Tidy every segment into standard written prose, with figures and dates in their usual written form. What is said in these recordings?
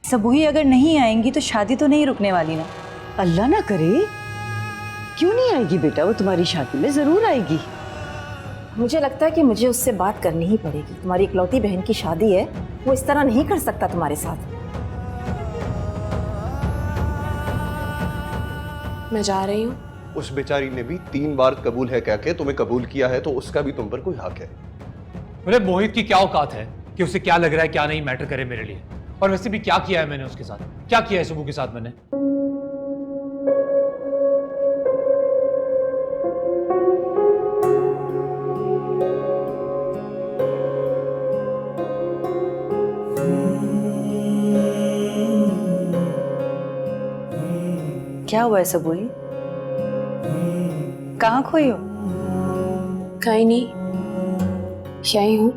सबूही अगर नहीं आएंगी तो शादी तो नहीं रुकने वाली ना। अल्लाह ना करे। क्यों नहीं आएगी बेटा, वो तुम्हारी शादी में जरूर आएगी। मुझे लगता है कि मुझे उससे बात करनी ही पड़ेगी। तुम्हारी इकलौती बहन की शादी है, वो इस तरह नहीं कर सकता तुम्हारे साथ। मैं जा रही हूँ। उस बेचारी ने भी 3 बार कबूल है कह के तुम्हें कबूल किया है, तो उसका भी तुम पर कोई हक है। अरे मोहित की क्या औकात है कि उसे क्या लग रहा है क्या नहीं मैटर करे मेरे लिए। और वैसे भी क्या किया है मैंने उसके साथ, क्या किया है सुबह के साथ मैंने। क्या हुआ है सबूही, कहाँ खोई हो? कहीं नहीं, यही हूँ।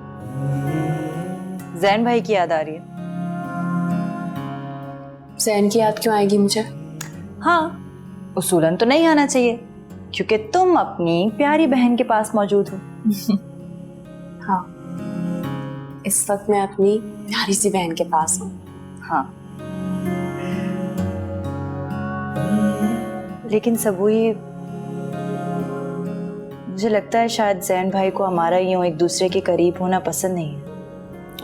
जैन भाई की याद आ रही है? जैन की याद क्यों आएगी मुझे? हाँ, उसूलन तो नहीं आना चाहिए क्योंकि तुम अपनी प्यारी बहन के पास मौजूद हो। हाँ, इस वक्त मैं अपनी प्यारी सी बहन के पास हूँ। हाँ, लेकिन सबूही मुझे लगता है शायद जैन भाई को हमारा यूं एक दूसरे के करीब होना पसंद नहीं है।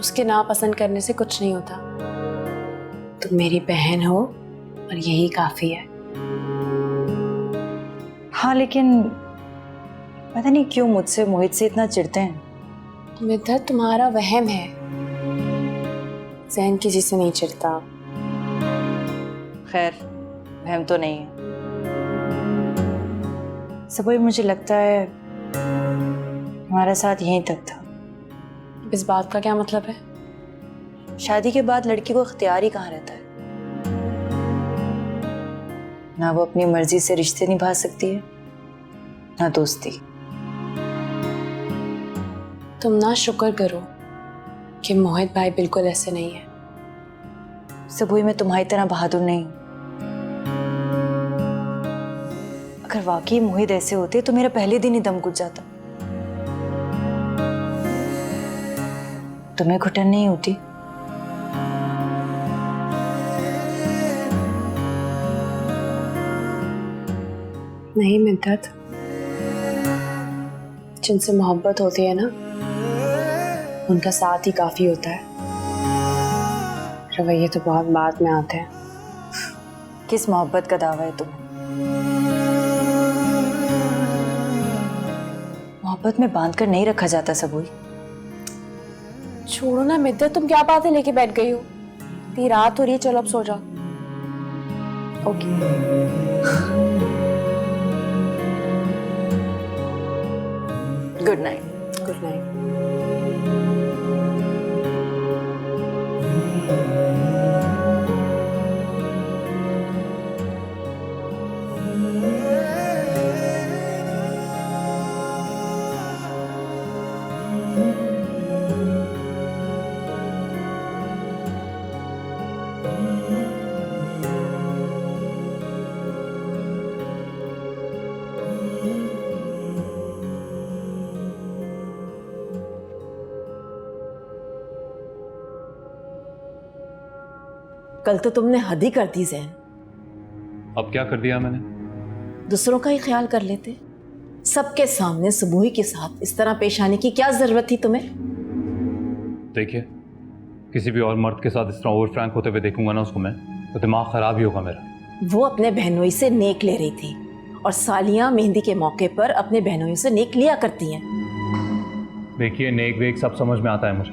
उसके नापसंद करने से कुछ नहीं होता। तुम मेरी बहन हो और यही काफी है। हाँ, लेकिन पता नहीं क्यों मुझसे मोहित से इतना चिढ़ते हैं। मिद्दत, तुम्हारा वहम है। जैन किसी से नहीं चिढ़ता। खैर, वहम तो नहीं है। सबूही मुझे लगता है हमारा साथ यहीं तक था। इस बात का क्या मतलब है? शादी के बाद लड़की को इख्तियार ही कहाँ रहता है। ना वो अपनी मर्जी से रिश्ते निभा सकती है, ना दोस्ती। तुम ना शुक्र करो कि मोहित भाई बिल्कुल ऐसे नहीं है। सबूही मैं तुम्हारी तरह बहादुर नहीं हूं। अगर वाकई मोहित ऐसे होते तो मेरा पहले दिन ही दम घुट जाता। तुम्हें घुटन नहीं होती? नहीं मिद्दत, जिनसे मोहब्बत होती है ना, उनका साथ ही काफी होता है। रवैये तो बहुत बाद में आते हैं। किस मोहब्बत का दावा है तुम्हें? मोहब्बत में बांध कर नहीं रखा जाता सबूही। छोड़ो ना मिद्दत, तुम क्या बातें लेके बैठ गई हो? इतनी रात हो रही है, चलो अब सो जाओ। Okay. Good night. Good night. कल तो तुमने हद ही कर दी जैन। अब क्या कर दिया मैंने? दूसरों का ही ख्याल कर लेते। सबके सामने सबूही के साथ इस तरह पेश आने की क्या जरूरत थी तुम्हें? देखिए, किसी भी और मर्द के साथ इस तरह ओवर फ्रैंक होते हुए देखूंगा ना उसको मैं, तो दिमाग खराब ही होगा मेरा। वो अपने बहनोई से नेक ले रही थी और सालियां मेहंदी के मौके पर अपने बहनोई से नेक लिया करती हैं। देखिए, नेक वेक सब समझ में आता है मुझे,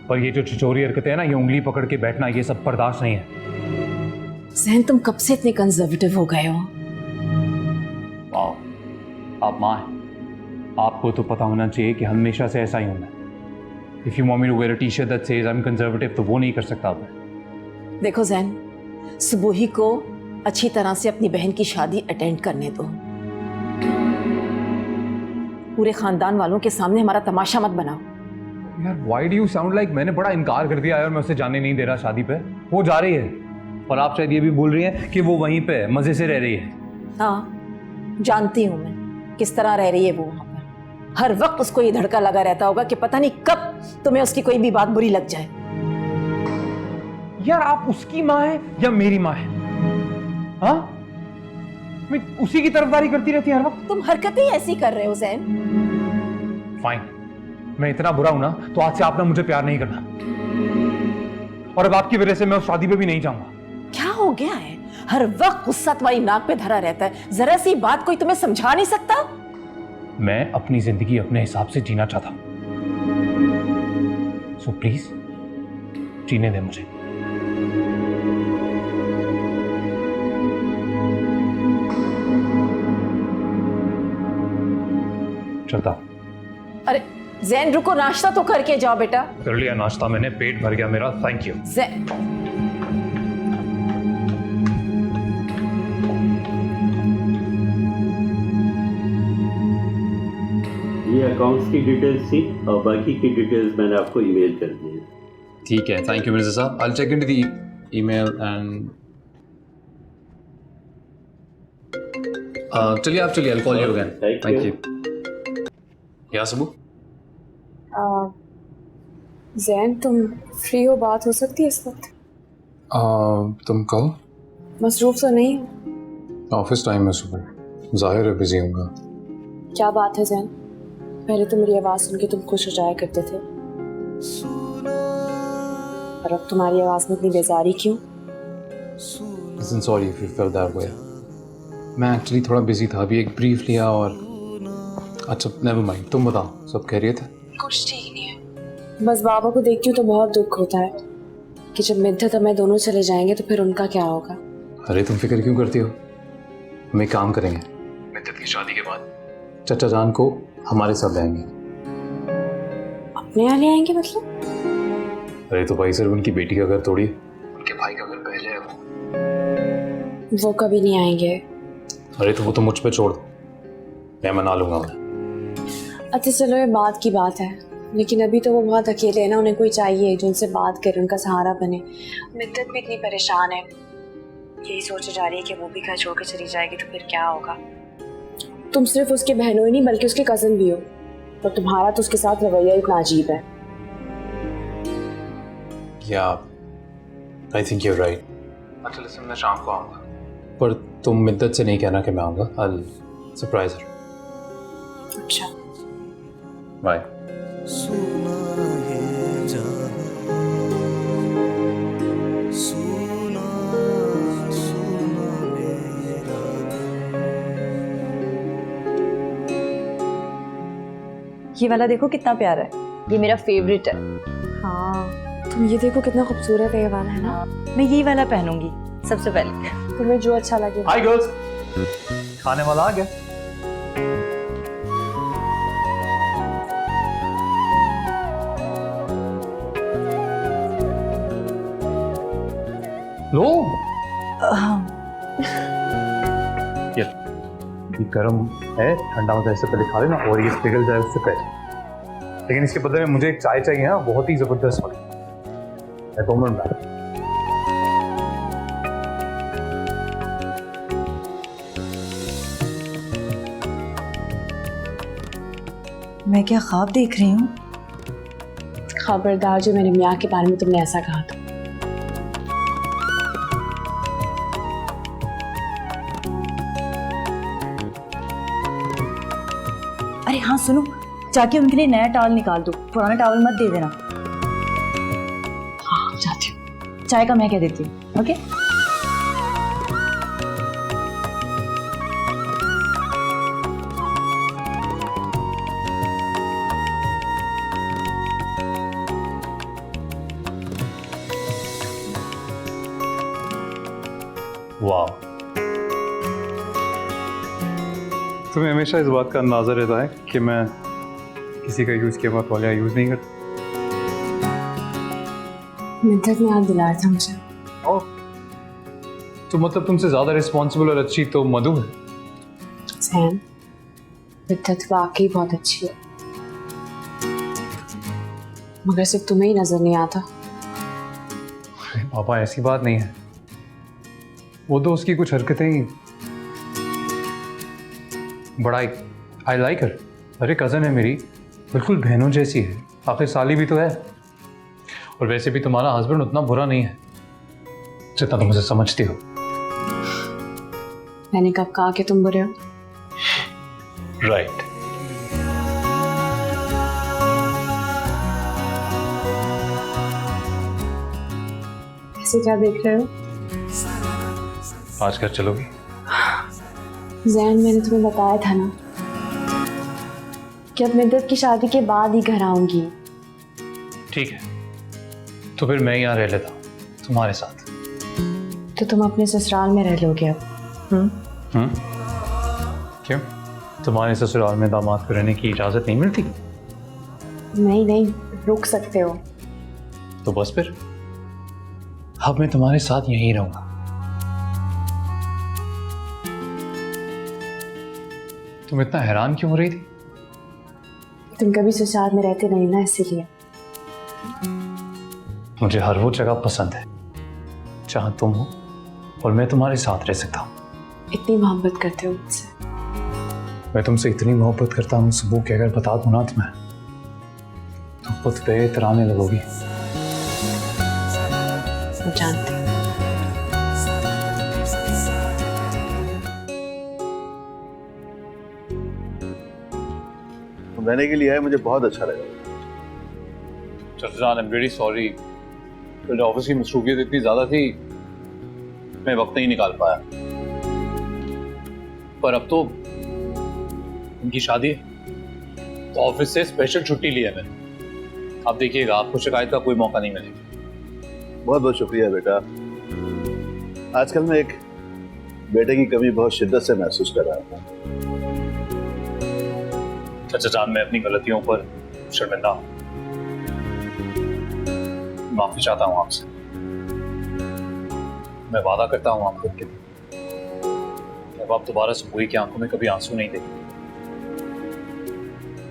पर ये जो छिचोरी हरकतें हैं ना, ये उंगली पकड़ के बैठना, ये सब बर्दाश्त नहीं है। जैन, तुम कब से इतने कंजर्वेटिव हो गए हो? आप माँ हैं, आपको तो पता होना चाहिए कि हमेशा से ऐसा ही हूँ मैं। If you want me to wear a T-shirt that says I am conservative, तो वो नहीं कर सकता मैं। देखो जैन, सबूही को अच्छी तरह से अपनी बहन की शादी अटेंड करने दो। पूरे खानदान वालों के सामने हमारा तमाशा मत बनाओ। यार, why do you sound like मैंने बड़ा इनकार कर दिया है और मैं उसे जाने नहीं दे रहा शादी पे। वो जा रही है और आप शायद ये भी बोल रही हैं कि वो वहीं पे मजे से रह रही है। हाँ, जानती हूँ मैं किस तरह रह रही है वो वहां पर। हर वक्त उसको ये धड़का लगा रहता होगा कि पता नहीं कब तुम्हें उसकी कोई भी बात बुरी लग जाए। यार आप उसकी माँ है या मेरी माँ है? हाँ, मैं उसी की तरफदारी करती रहती है हर वक्त। तुम हरकतें ही ऐसी कर रहे हो जैन। फाइन, मैं इतना बुरा हूं ना तो आज से आप ना मुझे प्यार नहीं करना, और अब आपकी वजह से मैं उस शादी पे भी नहीं जाऊंगा। क्या हो गया है? हर वक्त गुस्सा तुम्हारी नाक पे धरा रहता है, जरा सी बात कोई तुम्हें समझा नहीं सकता? मैं अपनी जिंदगी अपने हिसाब से जीना चाहता हूं, सो प्लीज जीने दे मुझे। चलता। अरे जैन रुको, नाश्ता तो करके जाओ बेटा। कर लिया नाश्ता मैंने, पेट भर गया मेरा, थैंक यू। जैन ये अकाउंट्स की डिटेल्स थी और बाकी की डिटेल्स मैंने आपको ईमेल कर दी है। ठीक है, thank you Mirza sahab. I check into the email and चलिए आप चलिए, I call you again. Thank thank you. You. या सबू, जैन तुम फ्री हो, बात हो सकती है इस वक्त? तुम कहो। मसरूफ तो नहीं हो? ऑफिस टाइम है सुबह, जाहिर है बिजी होऊंगा। क्या बात है जैन? पहले तो मेरी आवाज़ सुन के तुम खुश हो जाया करते थे, और अब तुम्हारी आवाज़ में इतनी बेजारी क्यों? Listen, sorry if you felt that way. मैं एक्चुअली थोड़ा बिजी था, अभी एक ब्रीफ लिया और अच्छा नेवर माइंड, तुम बताओ सब खैरियत है? कुछ ठीक नहीं है, बस बाबा को देखती हूँ तो बहुत दुख होता है कि जब मिद्दत और मैं दोनों चले जाएंगे तो फिर उनका क्या होगा। अरे तुम फिक्र क्यों करती हो, हम एक काम करेंगे, मिद्दत की शादी के बाद चचा जान को हमारे साथ लाएंगे। अपने यहाँ ले आएंगे मतलब? अरे तो भाई सिर्फ उनकी बेटी का घर थोड़ी, उनके भाई का घर पहले है वो कभी नहीं आएंगे। अरे तो वो तो मुझ पे छोड़ दो, मैं मना लूंगा उन्हें। अच्छा चलो ये बात की बात है, लेकिन अभी तो वो बहुत अकेले है ना, उन्हें कोई चाहिए जो उनसे बात करे, उनका सहारा बने। मिद्दत भी इतनी परेशान है, यही सोचे जा रही है कि वो भी घर छोड़ के चली जाएगी तो फिर क्या होगा। तुम सिर्फ उसके बहनों ही नहीं बल्कि उसके कज़न भी हो, और तुम्हारा तो उसके साथ रवैया इतना अजीब है। या आई थिंक यूर राइट। अच्छा लिसन, मैं शाम को आऊँगा, पर तुम मिद्दत से नहीं कहना कि मैं आऊँगा, आई सरप्राइज हर। अच्छा बाय। ये वाला देखो कितना प्यारा है, ये मेरा फेवरेट है। हाँ, तुम ये देखो कितना खूबसूरत है ये वाला, है ना? मैं यही वाला पहनूंगी सबसे पहले। तुम्हें जो अच्छा लगे। हाय गर्ल्स, खाने वाला आ गया। लो ये गर्म है, ठंडा होता है इससे पहले खा लेना, और ये पिघल जाए उससे पहले। लेकिन इसके बदले में मुझे एक चाय चाहिए ना, बहुत ही जबरदस्त वाली। मैं 2 मिनट में। मैं क्या ख्वाब देख रही हूँ? खबरदार जो मेरे मियाँ के बारे में तुमने ऐसा कहा था। अरे हाँ सुनो, जाके उनके लिए नया टॉवल निकाल दो, पुराना टॉवल मत दे देना। हाँ जाती हूँ। चाय का मैं कह देती हूँ, ओके? वाह, तुम्हें हमेशा इस बात का अंदाजा रहता है कि मैं किसी का यूज किया हुआ तौलिया यूज नहीं करता। मिद्दत ने याद दिलाया था मुझे। तो मतलब तुमसे ज्यादा रिस्पॉन्सिबल और अच्छी तो मधु है। सैम, मिद्दत वाकई बहुत अच्छी है, मगर सिर्फ तुम्हें ही नजर नहीं आता। अरे पापा ऐसी बात नहीं है, वो तो उसकी कुछ हरकतें ही बड़ा। आई लाइक हर, अरे कज़न है मेरी, बिल्कुल बहनों जैसी है, आखिर साली भी तो है। और वैसे भी तुम्हारा हस्बैंड उतना बुरा नहीं है जितना तुम मुझे समझती हो। मैंने कब कहा कि तुम बुरे हो? राइट। ऐसे क्या देख रहे हो? आज घर चलोगी? जैन, मैंने तुम्हें बताया था ना कि अब मिद्दत की शादी के बाद ही घर आऊंगी। ठीक है, तो फिर मैं यहाँ रह लेता हूँ तुम्हारे साथ। तो तुम अपने ससुराल में रह लोगे अब? क्यों, तुम्हारे ससुराल में दामाद को रहने की इजाज़त नहीं मिलती? नहीं नहीं, रुक सकते हो। तो बस फिर अब मैं तुम्हारे साथ यहीं रहूंगा। तुम इतना हैरान क्यों हो रही थी? तुम कभी ससुराल में रहते नहीं ना, इसीलिए। मुझे हर वो जगह पसंद है जहां तुम हो और मैं तुम्हारे साथ रह सकता हूँ। इतनी मोहब्बत करते हो मुझसे? मैं तुमसे इतनी मोहब्बत करता हूँ, सुबह के अगर बता दूं ना तुम्हें, तुम खुद पे इतराने लगोगी। मैं जानती हूँ। तुम रहने के लिए आए, मुझे बहुत अच्छा लगा। चतुरान, आई एम रियली सॉरी, कल ऑफिस की मसरूफियत इतनी ज़्यादा थी, मैं वक्त नहीं निकाल पाया। पर अब तो उनकी शादी है, तो ऑफिस से स्पेशल छुट्टी ली है मैंने। आप देखिएगा, आपको शिकायत का कोई मौका नहीं मिलेगा। बहुत बहुत शुक्रिया बेटा। आजकल मैं एक बेटे की कमी बहुत शिद्दत से महसूस कर रहा था। चाचा जान, मैं अपनी गलतियों पर शर्मिंदा हूँ, माफी चाहता हूँ आपसे। मैं वादा करता हूँ आपको कि अब आप दोबारा सुबह की आंखों में कभी आंसू नहीं देंगे।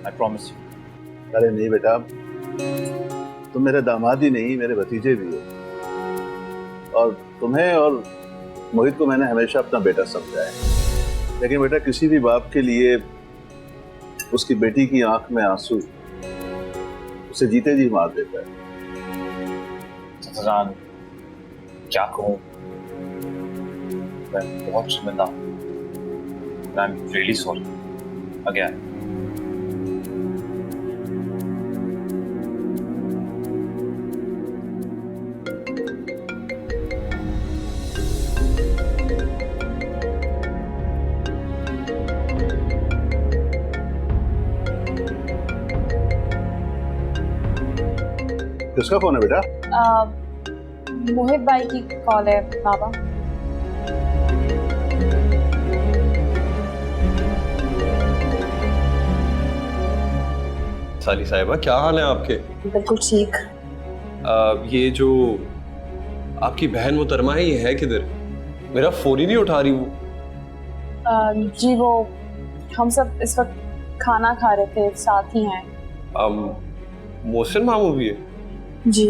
I promise you. अरे नहीं बेटा, तुम मेरे दामाद ही नहीं, मेरे भतीजे भी हो। और तुम्हें और मोहित को मैंने हमेशा अपना बेटा समझा है। लेकिन बेटा, किसी भी बाप के लिए उसकी बेटी की आंख में आंसू उसे जीते जी मार देता है। जान, क्या कहूँ, मैं बहुत शर्मिंदा हूँ। I am really sorry again. किसका फोन है बेटा? मोहित भाई की कॉल है बाबा। साली साहिबा, क्या हाल है आपके? बिल्कुल ठीक। ये जो आपकी बहन मोहतरमा है, ये है किधर? मेरा फोन ही नहीं उठा रही वो। जी वो हम सब इस वक्त खाना खा रहे थे, साथ ही हैं। मोहसिन मामू भी है? जी।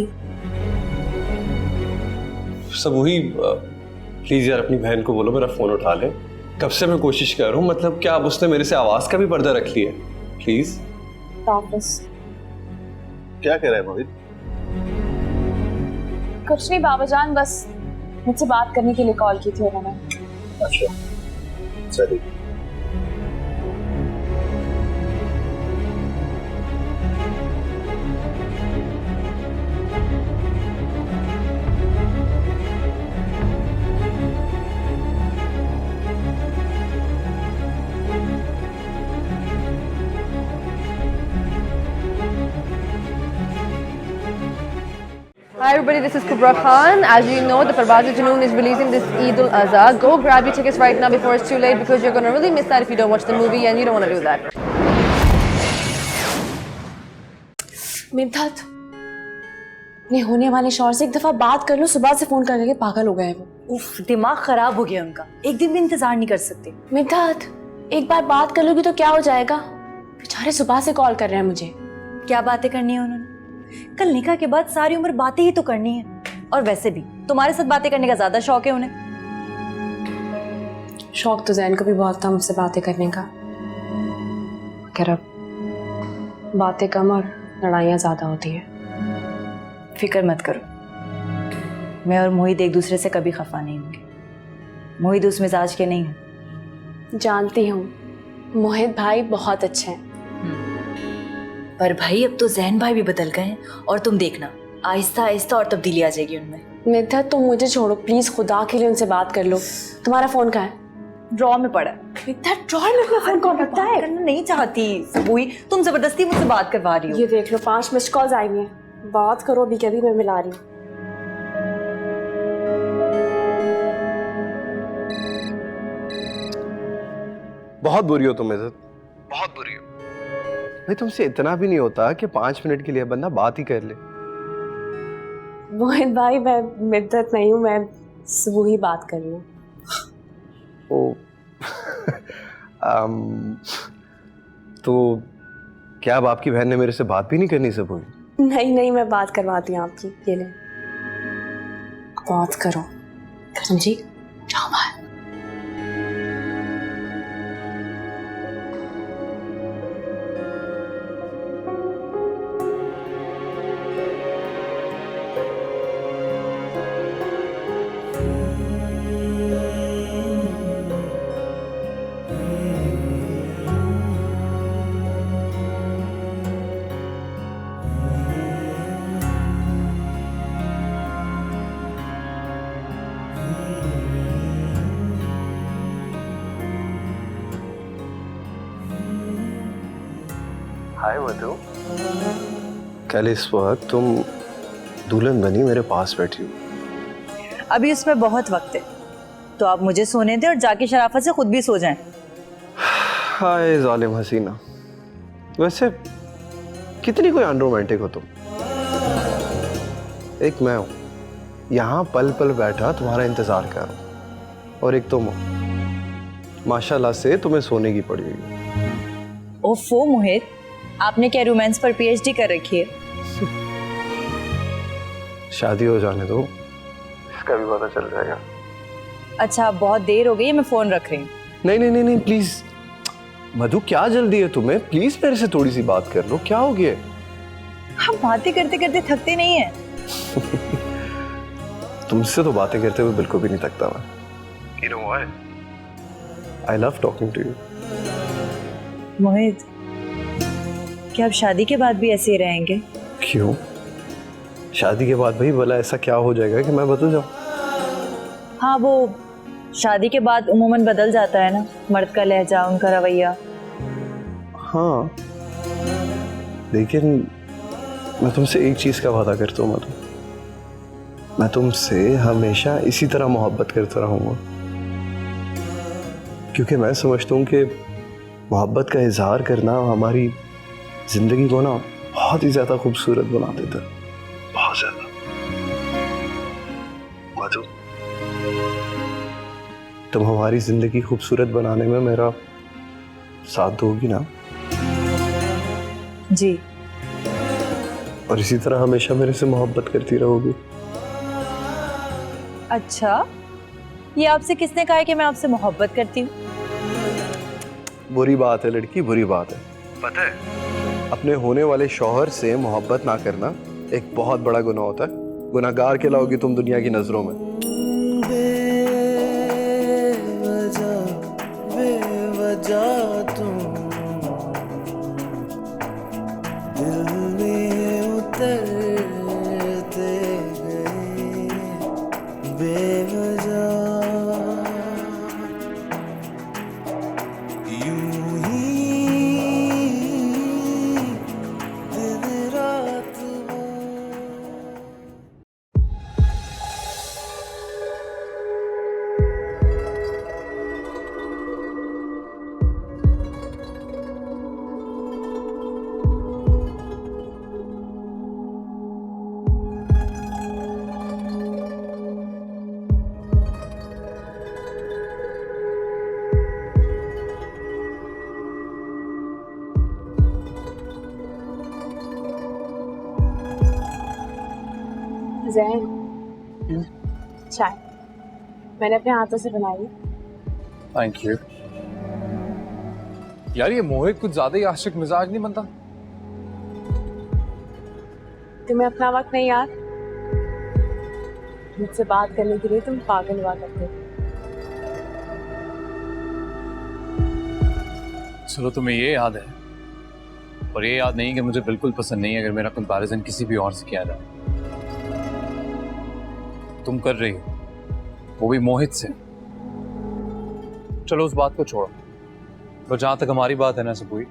सब वही। प्लीज यार, अपनी बहन को बोलो मेरा फोन उठा ले। कब से मैं कोशिश कर रहा हूँ, मतलब क्या अब उसने मेरे से आवाज का भी पर्दा रख लिया है? प्लीज। वापस क्या कह रहा है मोहित? कुछ नहीं बाबा जान, बस मुझसे बात करने के लिए कॉल की थी उन्होंने। अच्छा, चलिए। Hi everybody, this is Kubra Khan. As you know, the Parvaz Junoon is releasing this Eid al-Azha. Go grab your tickets right now before it's too late, because you're going to really miss that if you don't watch the movie, and you don't want to do that. मिद्दत, अपने होने वाले शौहर से एक दफा बात कर लो। सुबह से फोन करके पागल हो गए हैं वो। उफ, दिमाग खराब हो गया उनका, एक दिन भी इंतजार नहीं कर सकते। मिद्दत, एक बार बात कर लोगी तो क्या हो जाएगा? बेचारे सुबह से कॉल कर रहे हैं मुझे। क्या बातें करनी है उन्होंने? कल निकाह के बाद सारी उम्र बातें ही तो करनी है। और वैसे भी तुम्हारे साथ बातें करने का ज्यादा शौक है उन्हें। शौक तो जैन को भी बहुत था मुझसे बातें करने का, मगर अब बातें कम और लड़ाइयाँ ज़्यादा होती हैं। फिक्र मत करो, मैं और मोहित एक दूसरे से कभी खफा नहीं होंगे। मोहित उस मिजाज के नहीं है। जानती हूँ, मोहित भाई बहुत अच्छे हैं। पर भाई अब तो जैन भाई भी बदल गए हैं, और तुम देखना आहिस्ता आहिस्ता और तब्दीली आ जाएगी उनमें। मिद्दत तुम मुझे छोड़ो प्लीज, खुदा के लिए उनसे बात कर लो। तुम्हारा फोन कहाँ है? ड्रॉ में पड़ा है। मिद्दत ड्रॉर में अपना फोन कौन रखता है? करना नहीं चाहती सबूई, तुम जबरदस्ती मुझसे बात करवा रही हो। ये देख लो 5 मिस्ड कॉल्स आई हुई हैं। बात करो अभी, कभी मैं मिला रही हूँ। बहुत बुरी हो तुम इज्जत, बहुत बुरी हो भाई। तुमसे इतना भी नहीं होता कि 5 मिनट के लिए बंदा बात ही कर ले। मोहित भाई मैं मिद्दत नहीं हूँ, मैं सुबह ही बात कर रही हूँ। ओ तो क्या अब आपकी बहन ने मेरे से बात भी नहीं करनी सब हुई? नहीं नहीं, मैं बात करवाती हूँ आपकी। ये ले, बात करो। समझी? जाओ बाहर। हाय मधु, कल इस वक्त तुम दुल्हन बनी मेरे पास बैठी हो। अभी उसमें बहुत वक्त है, तो आप मुझे सोने दें और जाके शराफत से खुद भी सो जाएं। हाय जालिम हसीना, वैसे कितनी कोई अनरोमांटिक हो तुम। एक मैं हूं यहाँ पल पल बैठा तुम्हारा इंतजार कर रहा हूं, और एक तुम हो माशाल्लाह से तुम्हें सोने की पड़ी हुई। ओफो मोहित, आपने क्या रोमांस पर पीएचडी कर रखी है? शादी हो जाने दो, इसका भी पता चल जाएगा। अच्छा बहुत देर हो गई है, मैं फोन रख रही हूँ। नहीं नहीं नहीं नहीं प्लीज मधु, क्या जल्दी है तुम्हें? प्लीज मेरे से थोड़ी सी बात कर लो, क्या हो गया? हम बातें करते करते थकते नहीं है। तुमसे तो बातें करते हुए बिल्कुल भी नहीं थकता मैं। You know why? I love talking to you. मोहित, क्या आप शादी के बाद भी ऐसे ही रहेंगे? क्यों? शादी के बाद भाई भला ऐसा क्या हो जाएगा कि मैं बदल जाऊं? हाँ, वो शादी के बाद उम्मूमन बदल जाता है ना, मर्द का लहजा, उनका रवैया। हाँ, लेकिन मैं तुमसे एक चीज का वादा करता हूँ मधु, मैं तुमसे हमेशा इसी तरह मोहब्बत करता रहूंगा, क्योंकि मैं समझता हूँ कि मोहब्बत का इजहार करना हमारी जिंदगी को ना बहुत ही ज्यादा खूबसूरत बना देता है, बहुत ज्यादा। मधु, तुम हमारी जिंदगी खूबसूरत बनाने में मेरा साथ दोगी ना? जी। और इसी तरह हमेशा मेरे से मोहब्बत करती रहोगी? अच्छा, ये आपसे किसने कहा है कि मैं आपसे मोहब्बत करती हूँ? बुरी बात है लड़की, बुरी बात है। पता है, अपने होने वाले शौहर से मोहब्बत ना करना एक बहुत बड़ा गुनाह होता है। गुनाहगार कहलाओगी तुम दुनिया की नजरों में। बेवजह तुम दिल में उतरते गए, बेवजह जैन, चाय मैंने अपने हाथों से बनाई। Thank you. यार ये मोहित कुछ ज्यादा ही आशिक मिजाज नहीं बनता? तुम्हें अपना वक्त नहीं याद? मुझसे बात करने के लिए तुम पागल हुआ करते थे। चलो तुम्हें ये याद है, और ये याद नहीं कि मुझे बिल्कुल पसंद नहीं है अगर मेरा कंपैरिजन किसी भी और से किया जाए। तुम कर रही हो, वो भी मोहित से। चलो उस बात को छोड़ो, तो जहां तक हमारी बात है ना सबूई,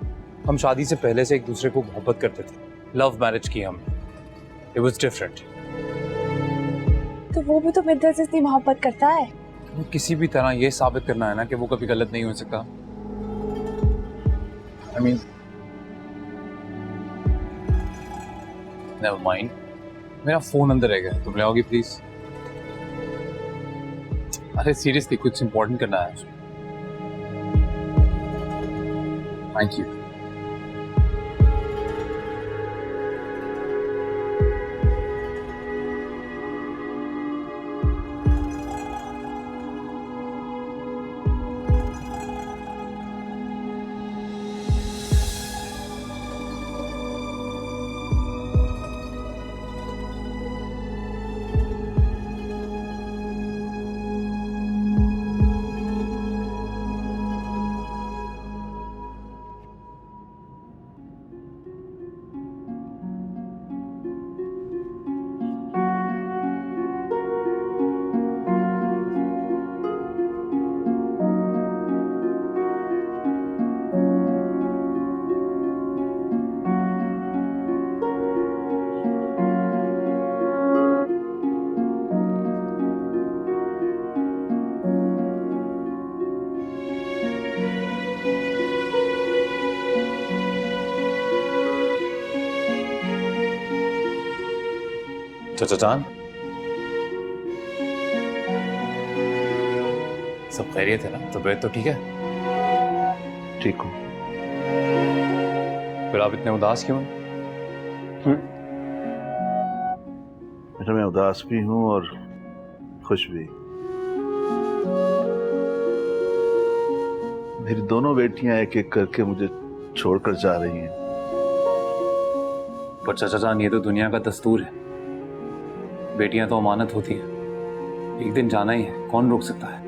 हम शादी से पहले से एक दूसरे को मोहब्बत करते थे। लव मैरिज की हमने। It was different. तो वो भी तो मिद्दत से इतनी मोहब्बत करता है। तो किसी भी तरह ये साबित करना है ना कि वो कभी गलत नहीं हो सकता। I mean, never mind. मेरा फोन अंदर रह गया, तुम ले आओगी प्लीज? अरे सीरियसली कुछ इंपॉर्टेंट करना है। Thank you. चाचा जान, सब खैरियत है ना? तबीयत तो ठीक है? ठीक हूँ। फिर आप इतने उदास क्यों हैं? बेटा मैं उदास भी हूँ और खुश भी। मेरी दोनों बेटियां एक एक करके मुझे छोड़कर जा रही हैं। पर चाचा जान, ये तो दुनिया का दस्तूर है। बेटियां तो अमानत होती हैं, एक दिन जाना ही है, कौन रोक सकता है?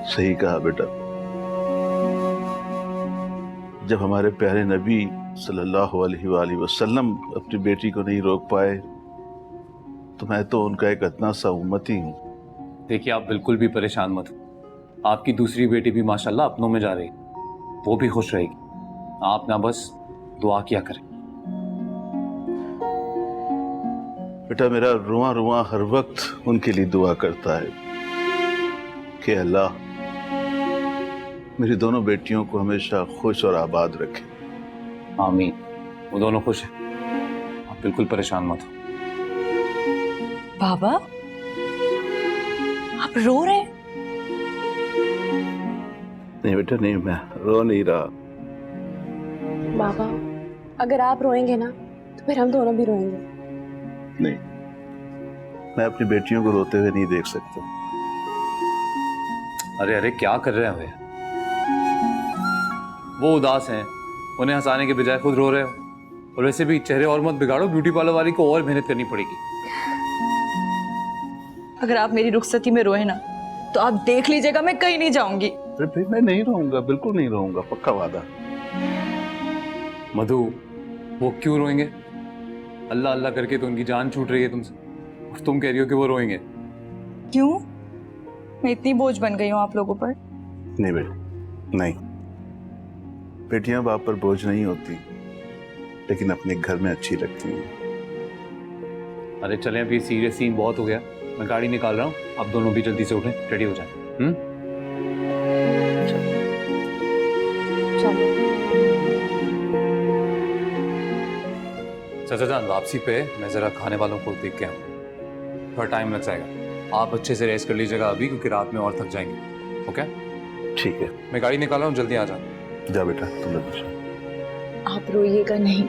सही कहा बेटा। जब हमारे प्यारे नबी सल्लल्लाहु अलैहि वसल्लम अपनी बेटी को नहीं रोक पाए, तो मैं तो उनका एक अदना सा उम्मती हूँ। देखिए, आप बिल्कुल भी परेशान मत हो। आपकी दूसरी बेटी भी माशाल्लाह अपनों में जा रही, वो भी खुश रहेगी। आप ना बस दुआ किया करें। बेटा मेरा रुआ रुआ हर वक्त उनके लिए दुआ करता है कि अल्लाह मेरी दोनों बेटियों को हमेशा खुश और आबाद रखे। आमीन। वो दोनों खुश हैं, आप बिल्कुल परेशान मत हो। बाबा, आप रो रहे हैं? नहीं बेटा नहीं, मैं रो नहीं रहा। बाबा, अगर आप रोएंगे ना तो फिर हम दोनों भी रोएंगे। नहीं, मैं अपनी बेटियों को रोते हुए नहीं देख सकता। अरे अरे, क्या कर रहे हैं भैया? वो उदास हैं, उन्हें हंसाने के बजाय खुद रो रहे हो। और वैसे भी चेहरे और मत बिगाड़ो, ब्यूटी पार्लर वाली को और मेहनत करनी पड़ेगी। अगर आप मेरी रुखसती में रोए ना, तो आप देख लीजिएगा मैं कहीं नहीं जाऊंगी। अरे भाई मैं नहीं रहूंगा, बिल्कुल नहीं रहूंगा, पक्का वादा। मधु, वो क्यों रोएंगे? अल्लाह अल्लाह करके तो उनकी जान छूट रही है तुमसे, और तुम कह रही हो कि वो रोएंगे। क्यों? मैं इतनी बोझ बन गई हूँ आप लोगों पर? नहीं बेटा, नहीं। बेटियां बाप पर बोझ नहीं होती, लेकिन अपने घर में अच्छी लगती हैं। अरे चलें, अभी सीरियस सीन बहुत हो गया। मैं गाड़ी निकाल रहा हूँ, आप दोनों भी जल्दी से उठें, रेडी हो जाएं। चाचा जान, वापसी पे मैं जरा खाने वालों को देख के आऊँ, थोड़ा टाइम लग जाएगा। आप अच्छे से रेस्ट कर लीजिएगा अभी, क्योंकि रात में और थक जाएंगे। ओके? ठीक है, मैं गाड़ी निकाल रहा हूँ, जल्दी आ जाओ। जा बेटा, तुम लोग आप रोइएगा नहीं।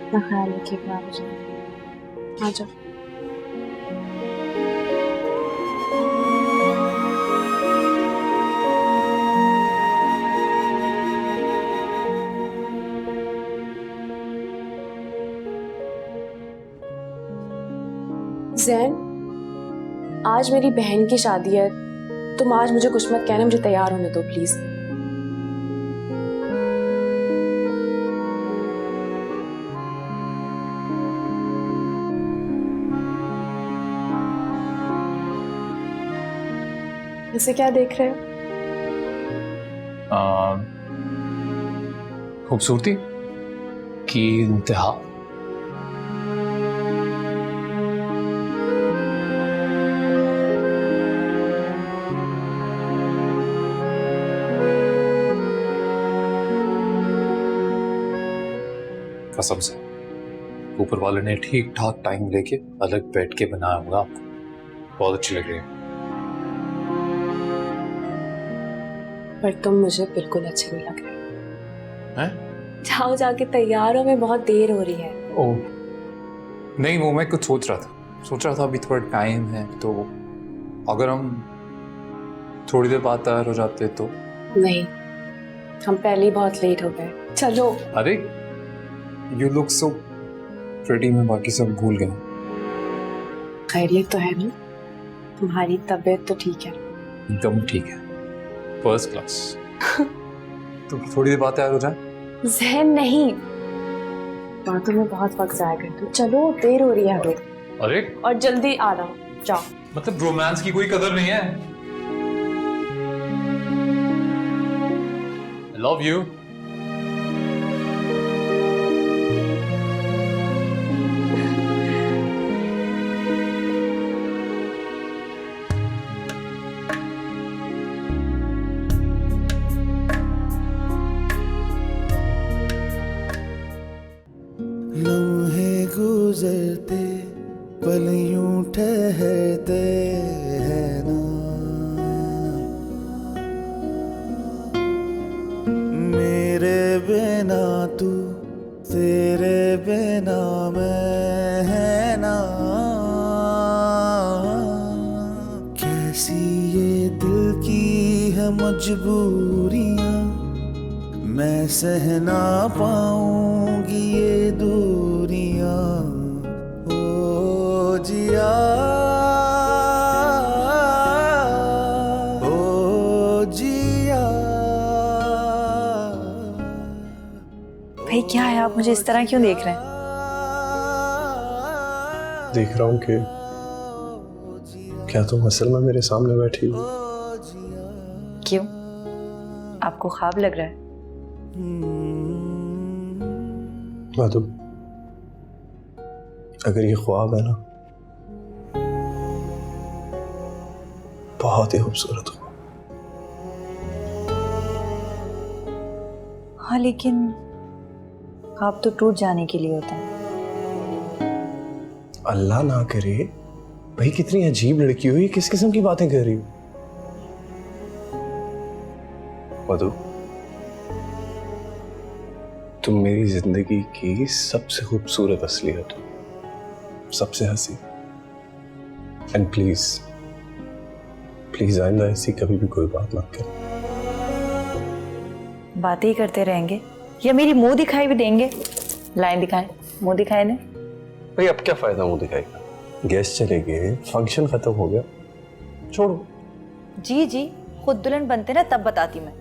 अपना ख्याल रखिएगा। आ जाओ। जैन, आज मेरी बहन की शादी है, तुम आज मुझे कुछ मत कहना, मुझे तैयार होने दो प्लीज। ऐसे क्या देख रहे हो? खूबसूरती की इंतहा। कसम से ऊपर वाले ने ठीक ठाक टाइम लेके अलग बैठ के बनाया होगा आपको। बहुत अच्छी लग रही है। पर तुम मुझे बिल्कुल अच्छे नहीं लग रहे हैं? जाओ जाके तैयार हो, मैं बहुत देर हो रही है। ओह नहीं, वो मैं कुछ सोच रहा था अभी थोड़ा टाइम है, तो अगर हम थोड़ी देर बाद तैयार हो जाते तो। नहीं, हम पहले ही बहुत लेट हो गए, चलो। अरे यू लुक सो प्रिटी, मैं बाकी सब भूल गया। खैरियत तो है ना? तुम्हारी तबीयत तो ठीक है? एकदम ठीक है, फर्स्ट क्लास। तो थोड़ी देर बाद तैयार हो जाए। जहन नहीं, बातों में बहुत वक्त जाया कर दो, चलो देर हो रही है हमें। अरे और जल्दी आ रहा हूँ, जाओ। मतलब रोमांस की कोई कदर नहीं है। I love you. लम्हे गुजरते पल यूं ठहरते हैं ना, मेरे बिना तू तेरे बिना मैं है ना। कैसी ये दिल की है मजबूरियां, मैं सह ना पाऊंगी ये दूरियां। ओ जिया, ओ जिया। भाई क्या है, आप मुझे इस तरह क्यों देख रहे हैं? देख रहा हूँ कि क्या तुम असल में मेरे सामने बैठी हो? क्यों, आपको ख्वाब लग रहा है? मधु, अगर ये ख्वाब है ना, बहुत ही खूबसूरत हो। हाँ लेकिन ख्वाब तो टूट जाने के लिए होता है। अल्लाह ना करे। भाई कितनी अजीब लड़की हो, ये किस किस्म की बातें कर रही हो? मधु, तुम मेरी जिंदगी की सबसे खूबसूरत असलियत हो, सबसे हंसी। एंड प्लीज प्लीज आइंदा ऐसी कभी भी कोई बात मत कर। बातें ही करते रहेंगे या मेरी मुंह दिखाई भी देंगे? लाइन दिखाएं, मुंह दिखाए ने। भाई अब क्या फायदा मुंह दिखाई का? गेस्ट चले गए, फंक्शन खत्म हो गया, छोड़ो। जी जी, खुद दुल्हन बनते ना तब बताती मैं।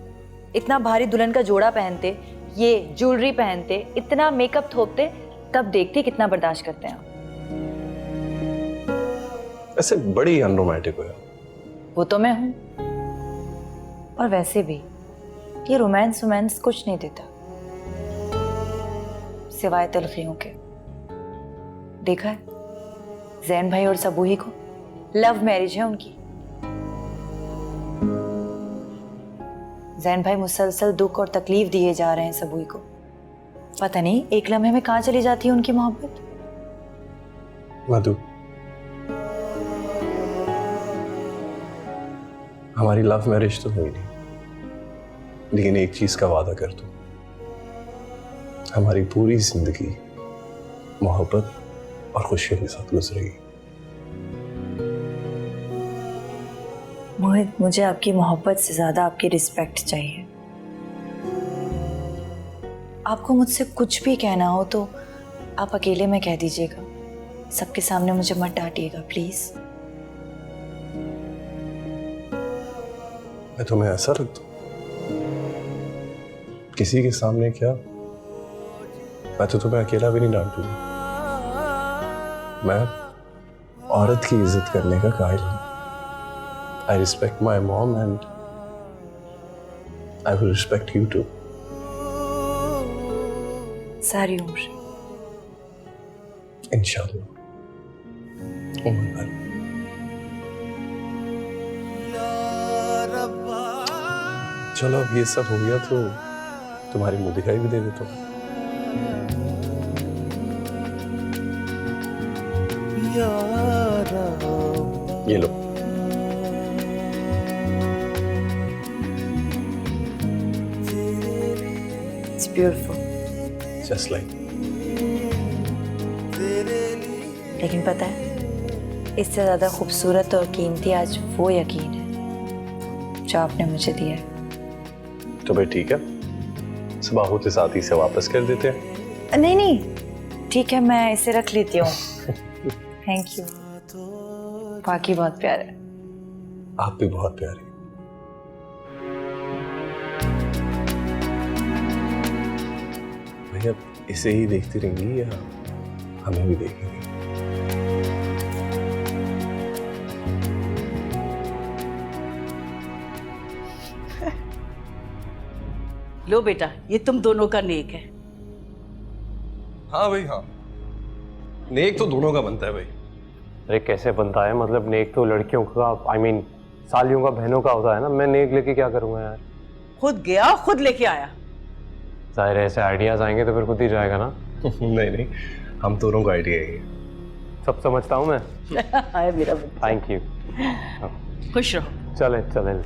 इतना भारी दुल्हन का जोड़ा पहनते, ये ज्वेलरी पहनते, इतना मेकअप थोपते, तब देखते कितना बर्दाश्त करते हैं आप। ऐसे बड़ी अनरोमांटिक हो यार। वो तो मैं हूं, और वैसे भी ये रोमांस रोमांस कुछ नहीं देता सिवाय तलखियों के। देखा है जैन भाई और सबूही को, लव मैरिज है उनकी। जैन भाई मुसलसल दुख और तकलीफ दिए जा रहे हैं सबूही को। पता नहीं एक लम्हे में कहां चली जाती है उनकी मोहब्बत। मधु, हमारी लव मैरिज तो हुई नहीं, लेकिन एक चीज का वादा कर दो, हमारी पूरी जिंदगी मोहब्बत और खुशियों के साथ गुजरेगी। मोहित, मुझे आपकी मोहब्बत से ज्यादा आपकी रिस्पेक्ट चाहिए। आपको मुझसे कुछ भी कहना हो तो आप अकेले में कह दीजिएगा, सबके सामने मुझे मत डांटिएगा प्लीज। मैं तुम्हें ऐसा रख दूं? किसी के सामने क्या, मैं तो तुम्हें अकेला भी नहीं डांटूंगा। मैं औरत की इज्जत करने का कायल हूं। I respect my mom and I will respect you too. सारी उम्र इंशाल्लाह। उम्र भर। चलो अब ये सब हो गया तो तुम्हारी मुंह दिखाई भी दे देता हूँ। ये लो। It's beautiful. Just like. लेकिन पता है, इससे ज्यादा खूबसूरत और कीमती आज वो यकीन है जो आपने मुझे दिया है। तो भाई ठीक है, सुबह होते साथ ही से वापस कर देते हैं। नहीं नहीं ठीक है, मैं इसे रख लेती हूँ। Thank you. बाकी बहुत प्यारा है। आप भी बहुत प्यारे। भैया इसे ही देखती रहेंगी या हमें भी देखेंगे? लो बेटा, ये तुम दोनों का नेक है। हाँ भाई हाँ, नेक तो दोनों का बनता है भाई। अरे कैसे बनता है? मतलब नेक तो लड़कियों का, आई मीन सालियों का, बहनों का होता है ना। मैं नेक लेके क्या करूंगा यार? खुद गया खुद लेके आया। जाहिर है ऐसे आइडियाज आएंगे तो फिर खुद ही जाएगा ना। नहीं नहीं, हम दोनों का आइडिया है। सब समझता हूँ मैं। हाय मेरा बच्चा। Thank you. खुश रहो। चले चले।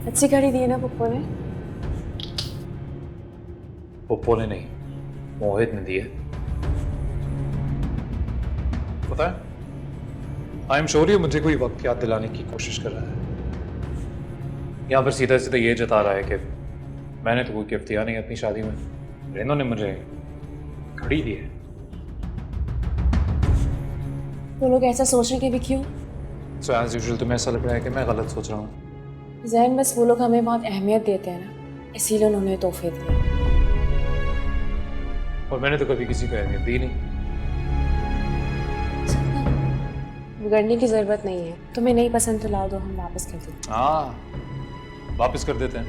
अच्छी घड़ी दी है ना पप्पू ने? पप्पू ने नहीं, मोहित ने दी है। पता है, आई एम श्योर ये मुझे कोई वक्त याद दिलाने की कोशिश कर रहा है। यहाँ पर सीधा सीधा ये जता रहा है कि मैंने तो कोई गिफ्ट दिया नहीं अपनी शादी में, रेनो ने मुझे घड़ी दी है। वो लोग ऐसा सोचने के भी क्यों? सो एज यूजुअल तुम्हें ऐसा लग रहा है कि मैं गलत सोच रहा हूँ। जैन, बस वो लोग हमें बहुत अहमियत देते हैं ना, इसीलिए उन्होंने तोहफे दिए। और मैंने तो कभी किसी को अहमियत दी नहीं। बिगड़ने की जरूरत नहीं है। तुम्हें नहीं पसंद तो लाओ, दो हम वापस कर देते हैं। हाँ, वापस कर देते हैं।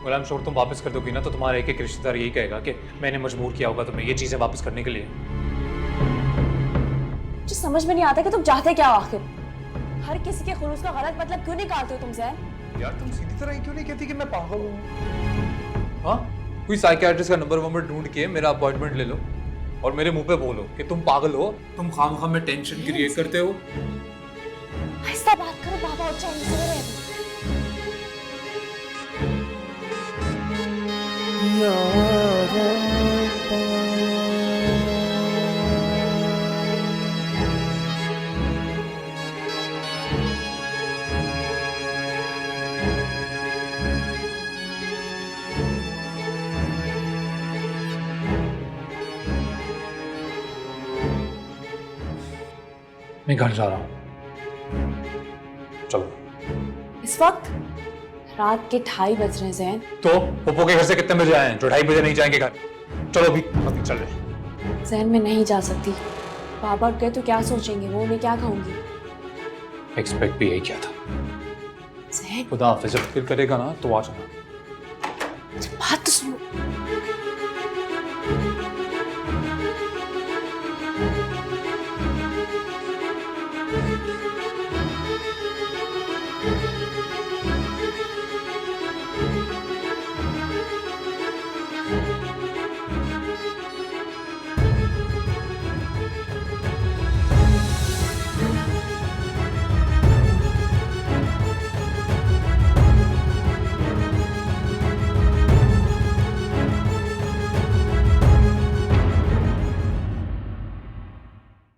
और आई एम श्योर तुम वापस कर दोगी ना तो तुम्हारा एक एक रिश्तेदार यही कहेगा कि मैंने मजबूर किया होगा तुम्हें ये चीज़ें वापस करने के लिए। मुझे समझ में नहीं आता कि तुम चाहते क्या हो आखिर। हर किसी के खुलूस का गलत मतलब क्यों निकालते हो तुम जैन? यार तुम सीधी तरह क्यों नहीं कहती कि मैं पागल हूँ? हाँ, कोई साइकियाट्रिस्ट का नंबर ढूंढ के मेरा अपॉइंटमेंट ले लो और मेरे मुंह पे बोलो कि तुम पागल हो, तुम खामखा में टेंशन क्रिएट करते हो। ऐसा बात करो, बाबा और चाइनीज में रहे। मैं घर जा रहा हूँ, चलो। इस वक्त रात के 2:30 बज रहे हैं जैन। तो पप्पू के घर से कितने बजे आए? जो 2:30 बजे नहीं जाएंगे घर। चलो अभी चल रहे। जैन, मैं नहीं जा सकती। बाबा गए तो क्या सोचेंगे वो, मैं क्या कहूँगी? एक्सपेक्ट भी यही किया था। जहन, खुदा हाफिज, जब फिर करेगा ना तो आ जाना। बात तो सुनो।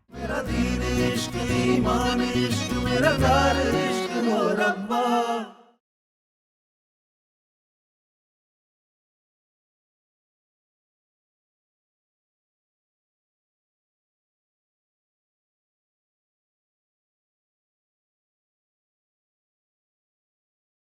मेरा दीन इश्क ईमान इश्क मेरा कार इश्क हो रब्बा